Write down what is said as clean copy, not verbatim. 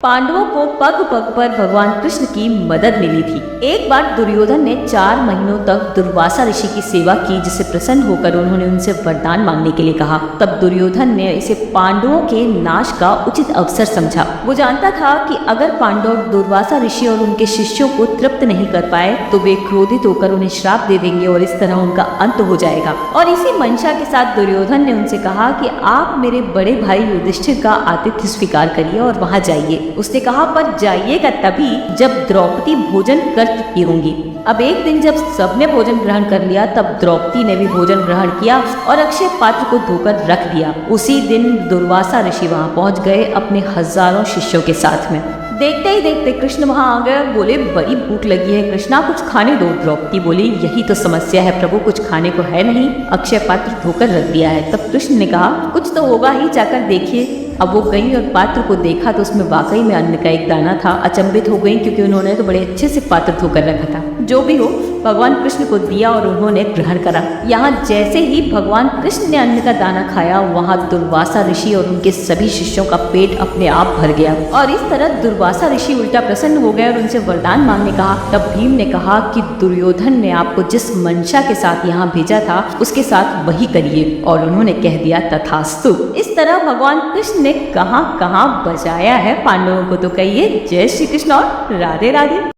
पांडवों को पग पग पर भगवान कृष्ण की मदद मिली थी। एक बार दुर्योधन ने 4 महीनों तक दुर्वासा ऋषि की सेवा की, जिससे प्रसन्न होकर उन्होंने उनसे वरदान मांगने के लिए कहा। तब दुर्योधन ने इसे पांडवों के नाश का उचित अवसर समझा। वो जानता था कि अगर पांडव दुर्वासा ऋषि और उनके शिष्यों को तृप्त नहीं कर पाए तो वे क्रोधित होकर उन्हें श्राप दे देंगे और इस तरह उनका अंत हो जाएगा। और इसी मंशा के साथ दुर्योधन ने उनसे कहा कि आप मेरे बड़े भाई युधिष्ठिर का आतिथ्य स्वीकार करिए और वहां जाइए। उसने कहा, पर जाइएगा तभी जब द्रौपदी भोजन कर चुकी होंगी। अब एक दिन जब सबने भोजन ग्रहण कर लिया, तब द्रौपदी ने भी भोजन ग्रहण किया और अक्षय पात्र को धोकर रख दिया। उसी दिन दुर्वासा ऋषि वहां पहुंच गए अपने हजारों शिष्यों के साथ में। देखते ही देखते कृष्ण वहां आ गए। बोले, बड़ी भूख लगी है कृष्णा, कुछ खाने दो। द्रौपदी बोली, यही तो समस्या है प्रभु, कुछ खाने को है नहीं, अक्षय पात्र धोकर रख दिया है। तब कृष्ण ने कहा, कुछ तो होगा ही, जाकर देखिए। अब वो गई और पात्र को देखा तो उसमें वाकई में अन्न का एक दाना था। अचंभित हो गई, क्योंकि उन्होंने तो बड़े अच्छे से पात्र धोकर रखा था। जो भी हो, भगवान कृष्ण को दिया और उन्होंने ग्रहण करा। यहाँ जैसे ही भगवान कृष्ण ने अन्न का दाना खाया, वहाँ दुर्वासा ऋषि और उनके सभी शिष्यों का पेट अपने आप भर गया। और इस तरह दुर्वासा ऋषि उल्टा प्रसन्न हो गए और उनसे वरदान मांगने कहा। तब भीम ने कहा कि दुर्योधन ने आपको जिस मंशा के साथ यहाँ भेजा था, उसके साथ वही करिए। और उन्होंने कह दिया, तथास्तु। इस तरह भगवान कृष्ण ने कहाँ कहाँ बचाया है पांडवों को। तो कहिए, जय श्री कृष्ण और राधे राधे।